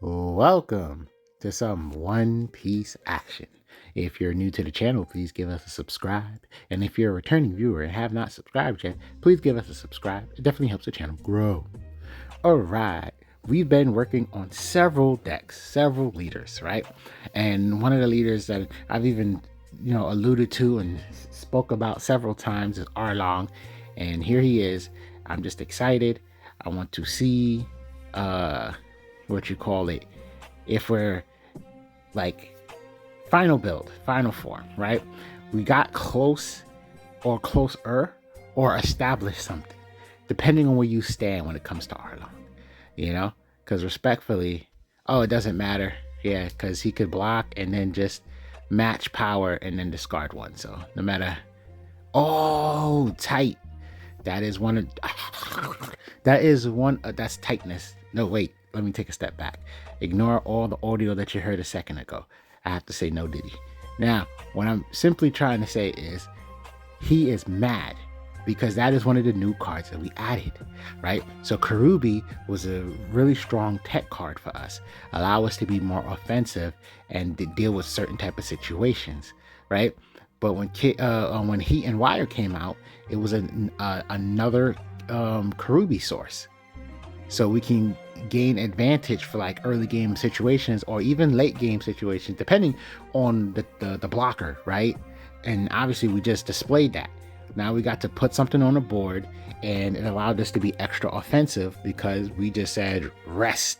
Welcome to some One Piece action. If you're new to the channel, please give us a subscribe. And if you're a returning viewer and have not subscribed yet, please give us a subscribe. It definitely helps the channel grow. Alright, we've been working on several decks, several leaders, right? And one of the leaders that I've even, alluded to and spoke about several times is Arlong. And here he is. I'm just excited. I want to see if we're like final build, final form, right? We got close or closer or established something, depending on where you stand when it comes to Arlong, because respectfully, it doesn't matter. Yeah, because he could block and then just match power and then discard one. So no matter, tight. That is one of that's tightness. No, wait, let me take a step back. Ignore all the audio that you heard a second ago. I have to say no diddy. Now, what I'm simply trying to say is he is mad because that is one of the new cards that we added, right? So Karubi was a really strong tech card for us, allow us to be more offensive and to deal with certain type of situations, right? But when Heat and Wire came out, it was another Karubi source, so we can gain advantage for like early game situations or even late game situations, depending on the blocker, right? And obviously, we just displayed that. Now we got to put something on the board, and it allowed us to be extra offensive because we just said rest.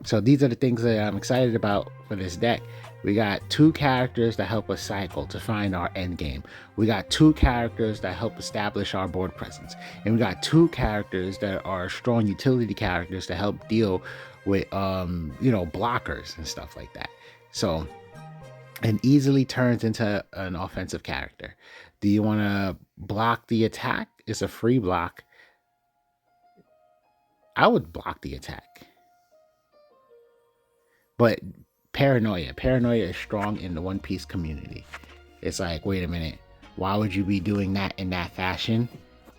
So these are the things that I'm excited about for this deck. We got two characters that help us cycle to find our end game. We got two characters that help establish our board presence. And we got two characters that are strong utility characters to help deal with, blockers and stuff like that. So, and easily turns into an offensive character. Do you want to block the attack? It's a free block. I would block the attack. But paranoia is strong in the One Piece community. It's like, wait a minute, why would you be doing that in that fashion?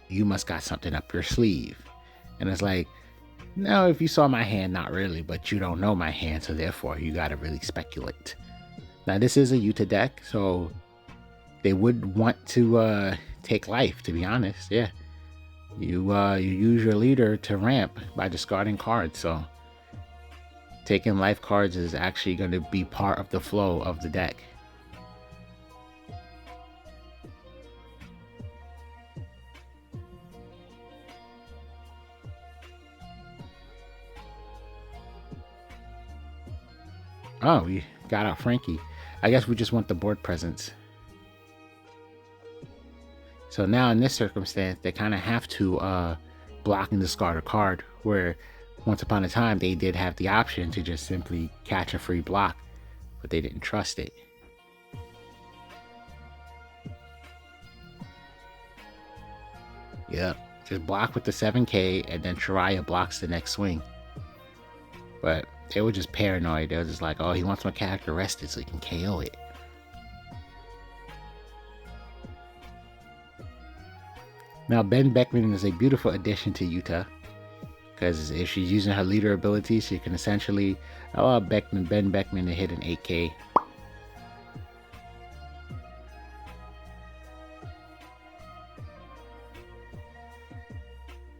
You must got something up your sleeve. And it's like, no, if you saw my hand, not really, but you don't know my hand, so therefore you gotta really speculate. Now this is a Yuta deck, so they would want to take life, to be honest. Yeah, you use your leader to ramp by discarding cards, so taking life cards is actually going to be part of the flow of the deck. Oh, we got out Frankie. I guess we just want the board presence. So now in this circumstance, they kind of have to block and discard a card, where once upon a time they did have the option to just simply catch a free block, but they didn't trust it. Yep, just block with the 7k and then Shiraya blocks the next swing. But they were just paranoid. They were just like, oh, he wants my character rested so he can KO it. Now Ben Beckman is a beautiful addition to Yuta, because if she's using her leader ability, she can essentially allow Ben Beckman to hit an 8k.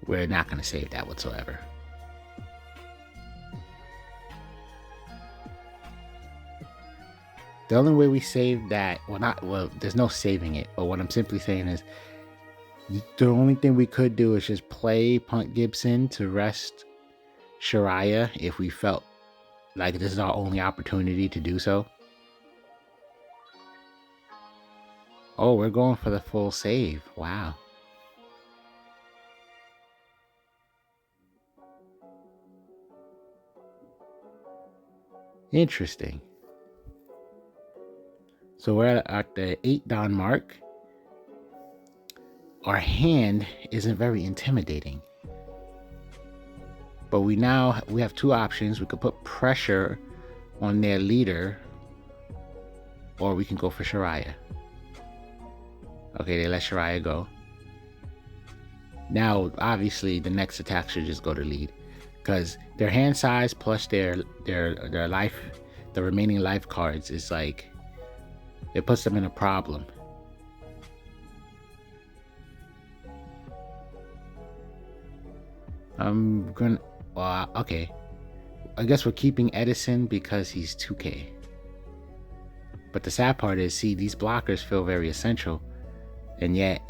We're not going to save that whatsoever. The only way we save that, there's no saving it, but what I'm simply saying is the only thing we could do is just play Punk Gibson to rest Shiraya if we felt like this is our only opportunity to do so. Oh, we're going for the full save. Wow. Interesting. So we're at the 8 down mark. Our hand isn't very intimidating, but we have two options. We could put pressure on their leader, or we can go for Shiraya. Okay, they let Shiraya go. Now, obviously, the next attack should just go to lead, because their hand size plus their life, the remaining life cards is like, it puts them in a problem. I'm gonna, okay. I guess we're keeping Edison because he's 2K. But the sad part is, see, these blockers feel very essential, and yet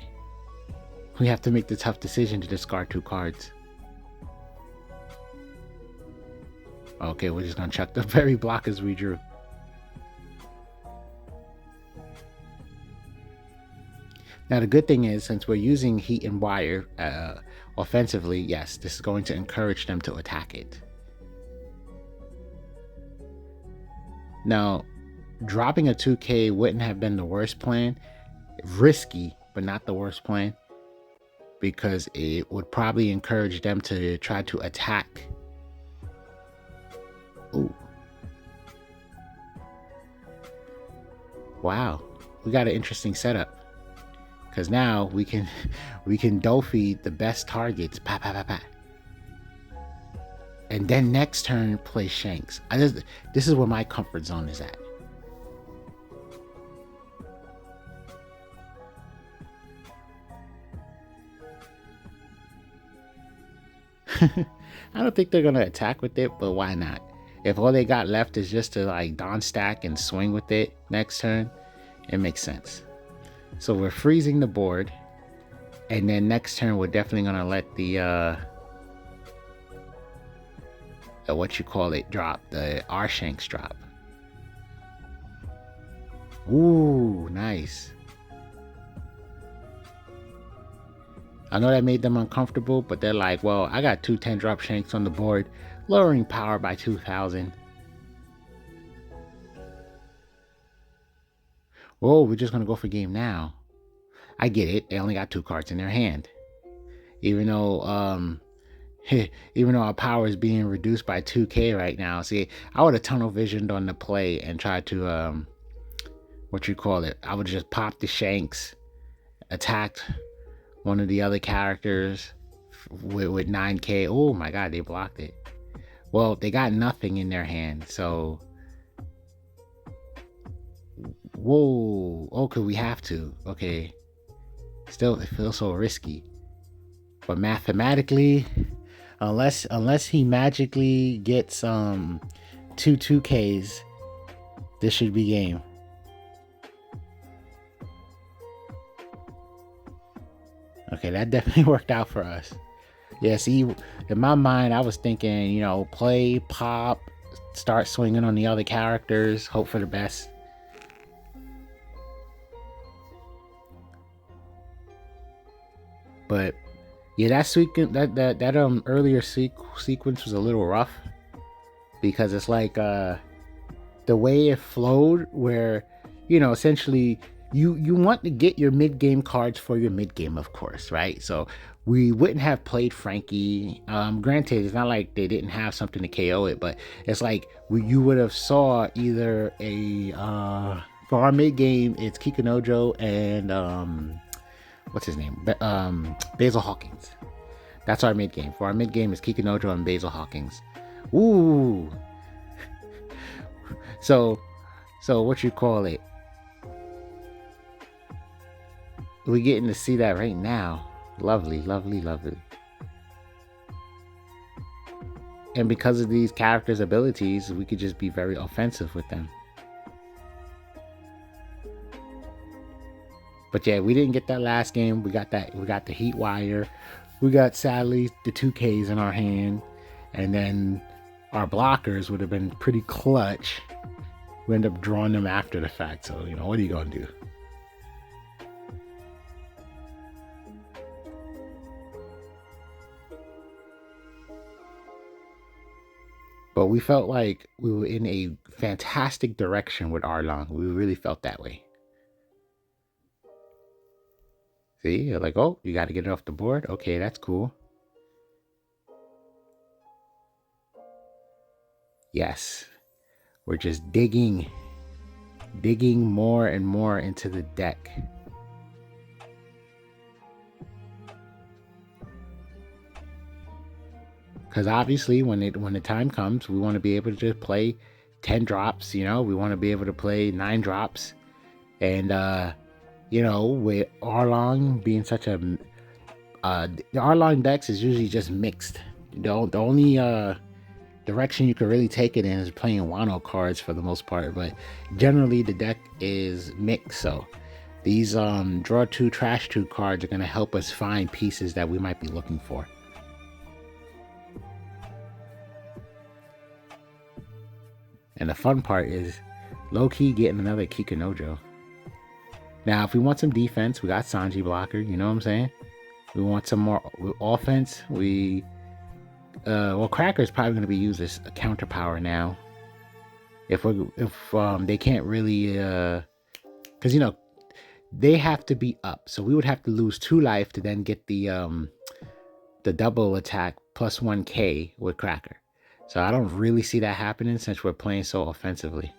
we have to make the tough decision to discard 2 cards. Okay, we're just gonna chuck the very blockers we drew. Now the good thing is, since we're using heat and wire offensively, yes, this is going to encourage them to attack it. Now, dropping a 2K wouldn't have been the worst plan. Risky, but not the worst plan, because it would probably encourage them to try to attack. Ooh. Wow, we got an interesting setup. Because now we can dole feed the best targets, pa pa pa pa, and then next turn play Shanks. This is where my comfort zone is at. I don't think they're gonna attack with it, but why not? If all they got left is just to like Dawn stack and swing with it next turn, it makes sense. So we're freezing the board, and then next turn we're definitely gonna let the what you call it drop, the R Shanks drop. Ooh, nice. I know that made them uncomfortable, but they're like, well, I got 2 10-drop Shanks on the board, lowering power by 2,000. Oh, we're just gonna go for game now. I get it. They only got 2 cards in their hand. Even though our power is being reduced by 2K right now. See, I would have tunnel visioned on the play and tried to what you call it. I would just pop the Shanks, attacked one of the other characters with 9K. Oh my god, they blocked it. Well, they got nothing in their hand, so whoa. Okay, we have to. Okay. Still, it feels so risky. But mathematically, unless he magically gets 2 2Ks, this should be game. Okay, that definitely worked out for us. Yeah, see, in my mind, I was thinking, you know, play, pop, start swinging on the other characters, hope for the best. But yeah, that earlier sequence was a little rough, because it's like the way it flowed, where, you know, essentially you want to get your mid-game cards for your mid-game, of course, right? So we wouldn't have played Frankie. Granted, it's not like they didn't have something to KO it, but it's like you would have saw either a for our mid-game, it's Kikunojo and what's his name? Basil Hawkins. That's our mid game. For our mid game is Kikunojo and Basil Hawkins. Ooh. So what you call it? We're getting to see that right now. Lovely, lovely, lovely. And because of these characters' abilities, we could just be very offensive with them. But yeah, we didn't get that last game. We got the heat wire. We got, sadly, the 2Ks in our hand. And then our blockers would have been pretty clutch. We end up drawing them after the fact. So, you know, what are you going to do? But we felt like we were in a fantastic direction with Arlong. We really felt that way. See, you're like, oh, you got to get it off the board. Okay, that's cool. Yes, we're just digging more and more into the deck. Because obviously, when the time comes, we want to be able to just play 10 drops. We want to be able to play 9 drops, and with Arlong being such a the Arlong decks is usually just mixed. The only direction you could really take it in is playing Wano cards for the most part, but generally the deck is mixed. So these draw 2, trash 2 cards are going to help us find pieces that we might be looking for. And the fun part is low-key getting another Kikunojo. Now, if we want some defense, we got Sanji blocker, you know what I'm saying? We want some more offense. Cracker's probably going to be used as a counter power now. If they can't really, because they have to be up, so we would have to lose 2 life to then get the double attack plus 1k with Cracker. So I don't really see that happening since we're playing so offensively.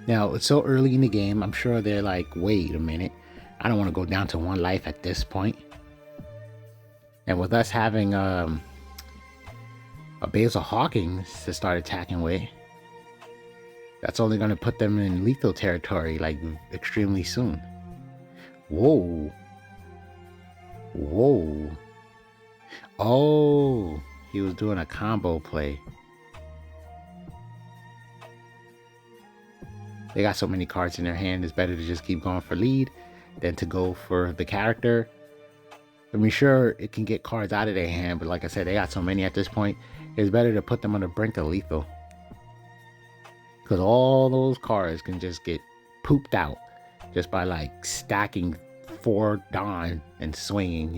Now, it's so early in the game, I'm sure they're like, wait a minute, I don't want to go down to 1 life at this point. And with us having a Basil Hawkins to start attacking with, that's only going to put them in lethal territory like extremely soon. Whoa. Whoa. Oh, he was doing a combo play. They got so many cards in their hand, it's better to just keep going for lead than to go for the character. I mean, sure, it can get cards out of their hand, but like I said, they got so many at this point, it's better to put them on the brink of lethal. Because all those cards can just get pooped out just by like stacking 4 Dawn and swinging,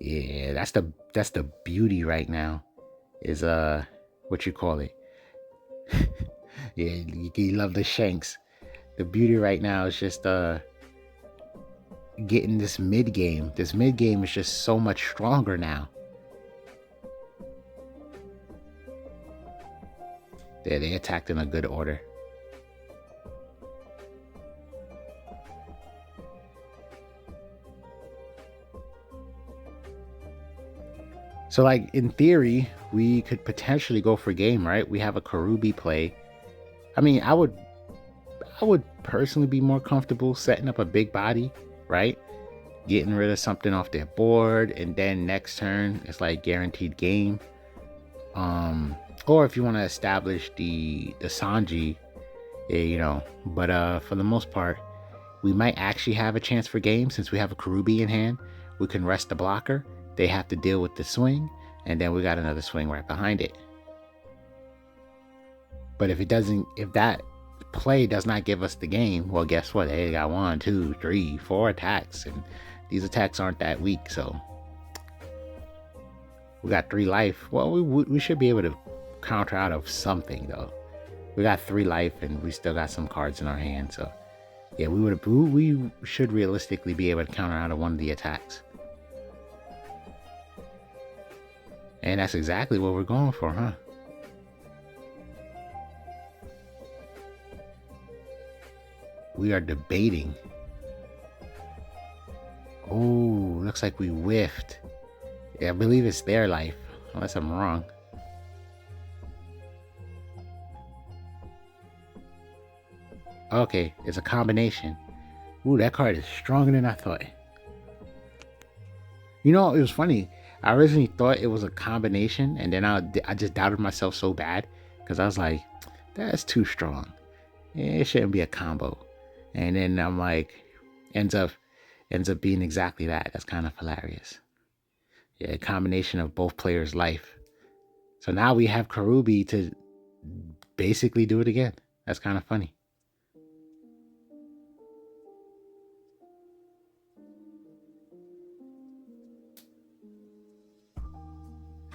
Yeah, that's the beauty right now. Is what you call it? Yeah, you love the shanks. The beauty right now is just getting this mid game. This mid game is just so much stronger now. They attacked in a good order. So, like, in theory, we could potentially go for game, right? We have a Karubi play. I mean, I would personally be more comfortable setting up a big body, right? Getting rid of something off their board, and then next turn, it's like guaranteed game. Or if you want to establish the Sanji, but for the most part, we might actually have a chance for game since we have a Karubi in hand. We can rest the blocker. They have to deal with the swing, and then we got another swing right behind it. But if that play does not give us the game, well, guess what? They got 1, 2, 3, 4 attacks, and these attacks aren't that weak, so we got 3 life. Well, we should be able to counter out of something though. We got 3 life, and we still got some cards in our hand, so yeah, we should realistically be able to counter out of one of the attacks. And that's exactly what we're going for, huh? We are debating. Oh, looks like we whiffed. Yeah, I believe it's their life, unless I'm wrong. Okay, it's a combination. Ooh, that card is stronger than I thought. It was funny. I originally thought it was a combination, and then I just doubted myself so bad because I was like, that's too strong. It shouldn't be a combo. And then I'm like, ends up being exactly that. That's kind of hilarious. Yeah, a combination of both players' life. So now we have Karubi to basically do it again. That's kind of funny.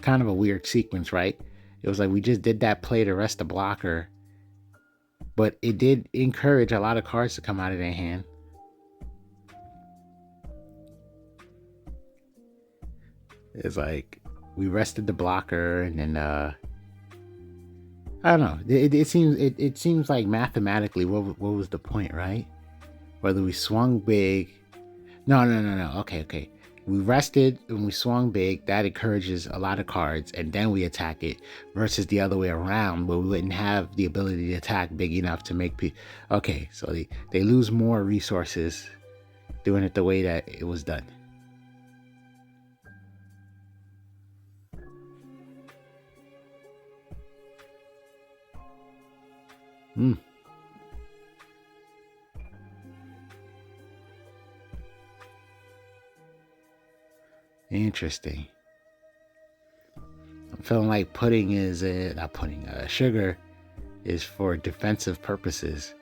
Kind of a weird sequence, right? It was like we just did that play to rest the blocker, but it did encourage a lot of cards to come out of their hand. It's like we rested the blocker, and then I don't know. It seems like mathematically, what was the point, right? Whether we swung big. No. Okay. We rested and we swung big. That encourages a lot of cards, and then we attack it. Versus the other way around, where we wouldn't have the ability to attack big enough to make Okay, so they lose more resources doing it the way that it was done. Hmm. Interesting. I'm feeling like pudding is not pudding. Sugar is for defensive purposes.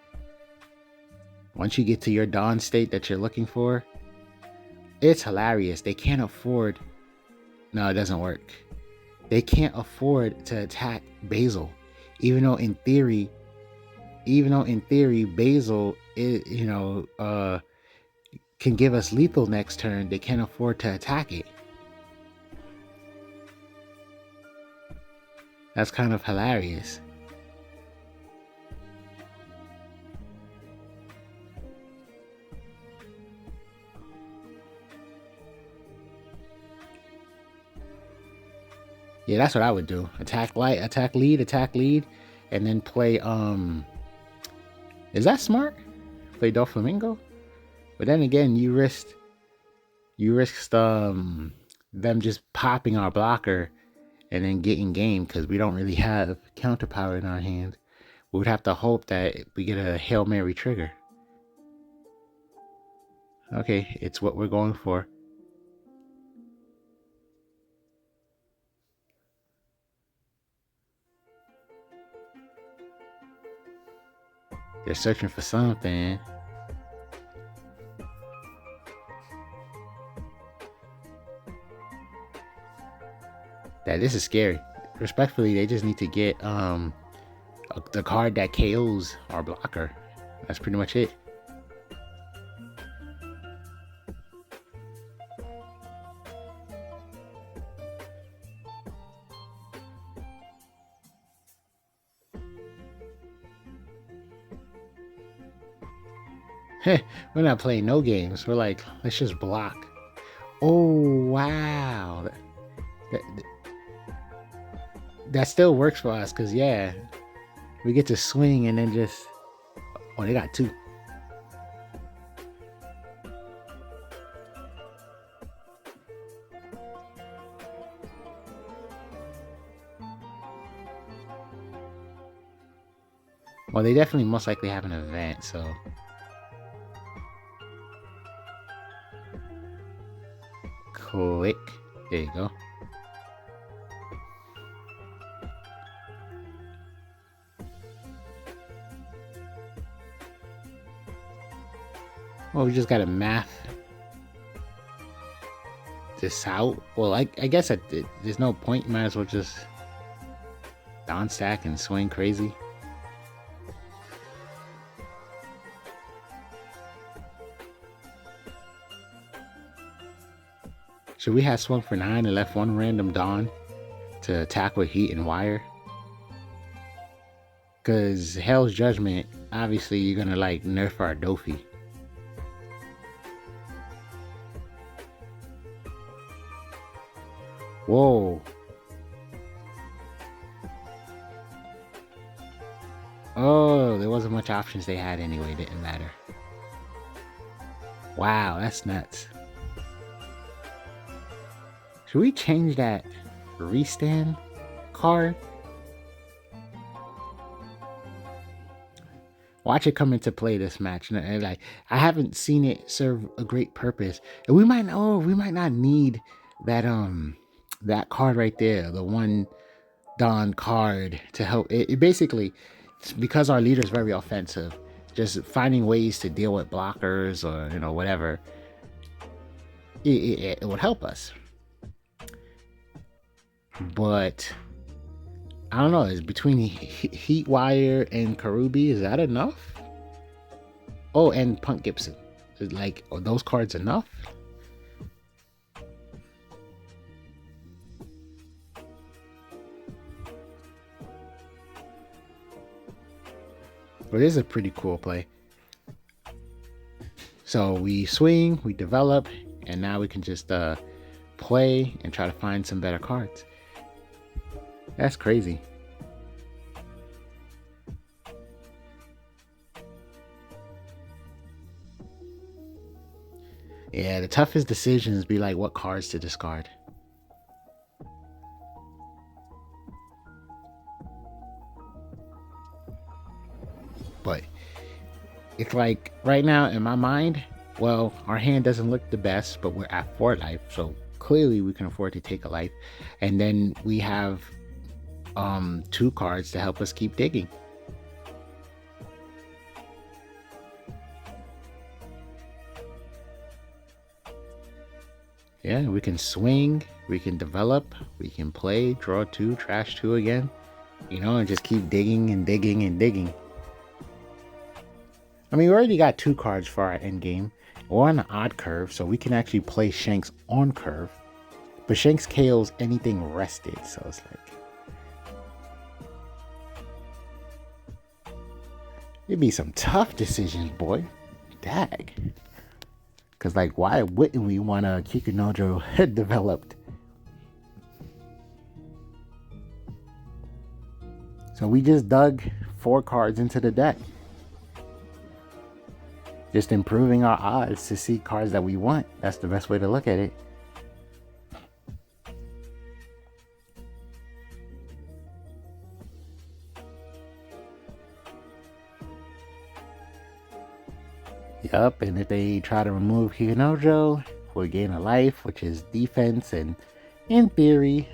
Once you get to your dawn state that you're looking for, it's hilarious. They can't afford. No, it doesn't work. They can't afford to attack Basil, even though in theory, Basil, can give us lethal next turn. They can't afford to attack it. That's kind of hilarious. Yeah, that's what I would do. Attack light, attack lead, and then play is that smart? Play Doflamingo? But then again, you risked them just popping our blocker and then getting game because we don't really have counter power in our hand. We would have to hope that we get a Hail Mary trigger. Okay, it's what we're going for. They're searching for something. That this is scary. Respectfully, they just need to get the card that KOs our blocker. That's pretty much it. We're not playing no games. We're like, let's just block. Oh, wow. That still works for us because, yeah, we get to swing and then just. Oh, they got two. Well, they definitely most likely have an event, so. Click. There you go. Well, we just gotta math this out. Well, I guess there's no point. You might as well just down stack and swing crazy. Should we have swung for 9 and left one random Dawn to attack with Heat and Wire? Because Hell's Judgment, obviously you're gonna like nerf our Dofi. Whoa. Oh, there wasn't much options they had anyway, didn't matter. Wow, that's nuts. Should we change that restand card? Watch it come into play this match. And like, I haven't seen it serve a great purpose. And we might not need that card right there, the one Dawn card to help. It basically, because our leader is very offensive, just finding ways to deal with blockers or whatever, it would help us. But I don't know. Is between Heat Wire and Karubi, is that enough? Oh, and Punk Gibson. Is are those cards enough? But this is a pretty cool play. So we swing, we develop, and now we can just play and try to find some better cards. That's crazy. Yeah, the toughest decisions be like what cards to discard. But it's like right now in my mind, well, our hand doesn't look the best, but we're at 4 life, so clearly we can afford to take a life. And then we have 2 cards to help us keep digging. Yeah, we can swing, we can develop, we can play, draw 2, trash 2 again, and just keep digging and digging and digging. I mean, we already got 2 cards for our end game. We're on an odd curve, so we can actually play Shanks on curve. But Shanks KOs anything rested, so it's like... It'd be some tough decisions, boy. Dag. Because, like, why wouldn't we want a Kikunojo developed? So we just dug 4 cards into the deck. Just improving our odds to see cards that we want. That's the best way to look at it. Yup, and if they try to remove Kikunojo, we'll gain a life, which is defense, and in theory,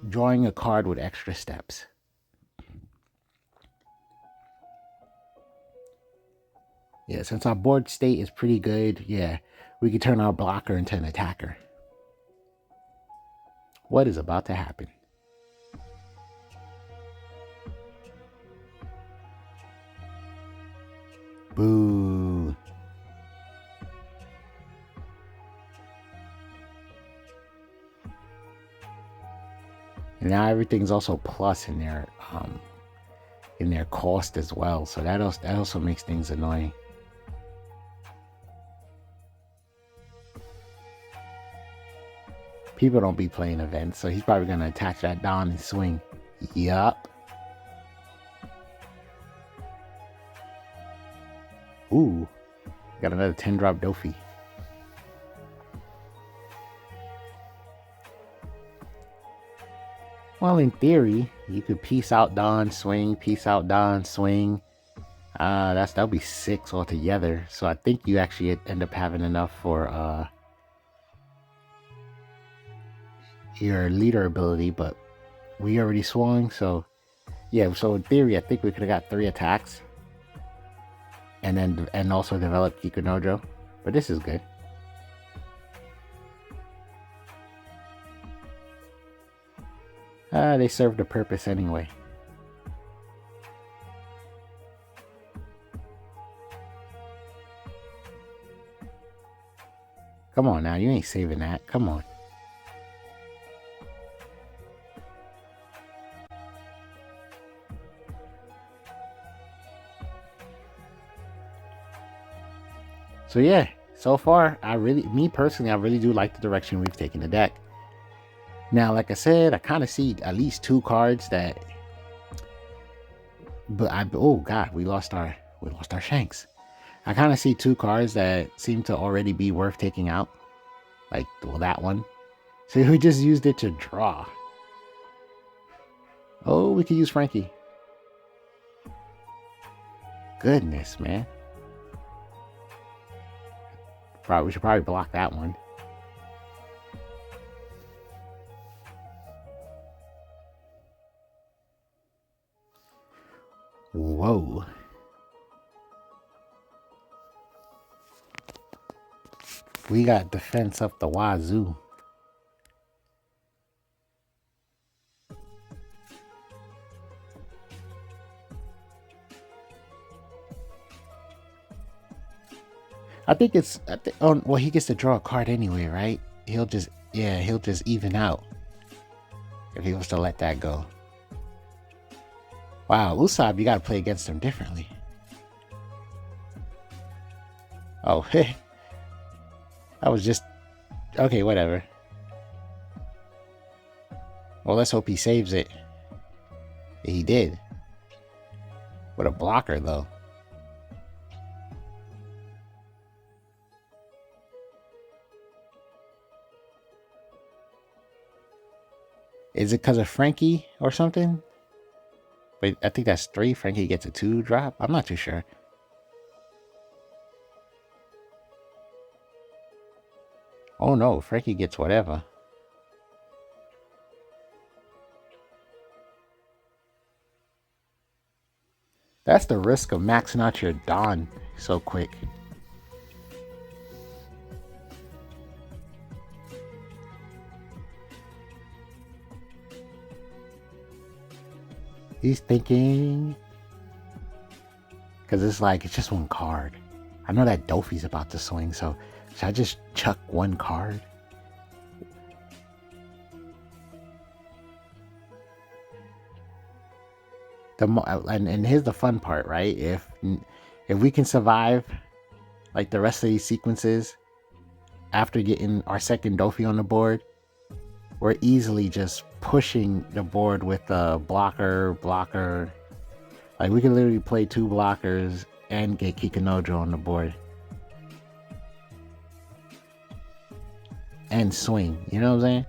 drawing a card with extra steps. Yeah, since our board state is pretty good, yeah, we can turn our blocker into an attacker. What is about to happen? Boo. And now everything's also plus in their cost as well, so that also makes things annoying. People don't be playing events, so he's probably gonna attach that down and swing. Yup. Ooh, got another 10-drop Dofi. Well, in theory, you could peace out Dawn, swing, peace out Dawn, swing. That'll be 6 altogether. So I think you actually end up having enough for your leader ability, but we already swung, so yeah. So in theory, I think we could have got 3 attacks, and also developed Kikunojo. But this is good. They served a purpose anyway. Come on now, you ain't saving that. Come on. So yeah, so far, me personally, I really do like the direction we've taken the deck. Now, like I said, I kind of see at least 2 cards that, but oh god, we lost our Shanks. I kind of see 2 cards that seem to already be worth taking out, like that one. So we just used it to draw. Oh, we could use Frankie. Goodness, man. We should probably block that one. Whoa. We got defense up the wazoo. Well, he gets to draw a card anyway, right? He'll just even out if he was to let that go. Wow, Usopp, you gotta play against him differently. Oh, I was just... Okay, whatever. Well, let's hope he saves it. He did. What a blocker, though. Is it because of Frankie or something? Wait, I think that's 3. Frankie gets a 2 drop. I'm not too sure. Oh no, Frankie gets whatever. That's the risk of maxing out your Dawn so quick. He's thinking... Because it's like, it's just 1 card. I know that Dofi's about to swing, so should I just chuck 1 card? And here's the fun part, right? If we can survive like the rest of these sequences after getting our second Dofi on the board, we're easily just pushing the board with a blocker. Like we can literally play 2 blockers and get Kikanojo on the board. And swing, you know what I'm saying?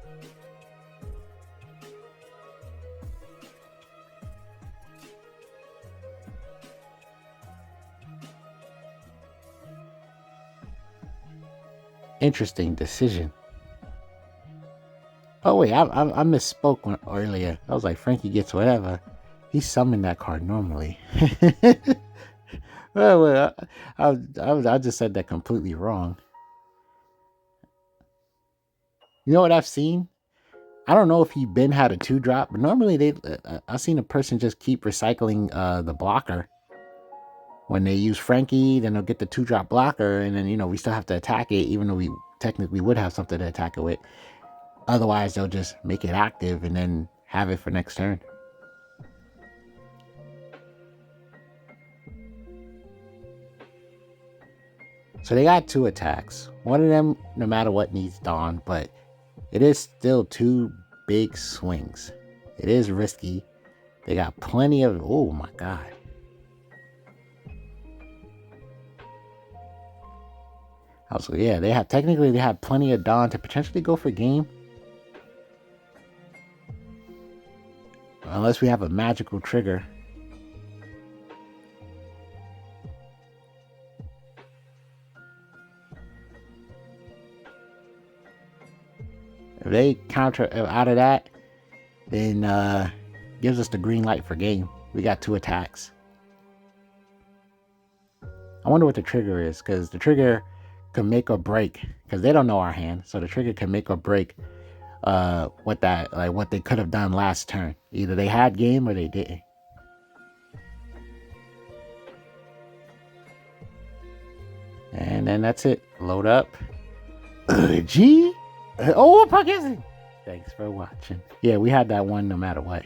Interesting decision. Oh wait, I misspoke earlier. I was like, Frankie gets whatever. He summoned that card normally. well, I just said that completely wrong. You know what I've seen? I don't know if he been had a 2 drop, but normally I've seen a person just keep recycling the blocker. When they use Frankie, then they'll get the 2 drop blocker, and then we still have to attack it, even though we technically would have something to attack it with. Otherwise, they'll just make it active and then have it for next turn. So they got 2 attacks. One of them, no matter what, needs Dawn, but it is still 2 big swings. It is risky. They got plenty of... Oh my god. Also, yeah, they have plenty of Dawn to potentially go for game. Unless we have a magical trigger. If they counter out of that, then gives us the green light for game. We got 2 attacks. I wonder what the trigger is, because the trigger can make or break, because they don't know our hand, so the trigger can make or break what they could have done last turn. Either they had game or they didn't. And then that's it. Load up. G. Oh, what puck is it? Thanks for watching. Yeah, we had that one no matter what.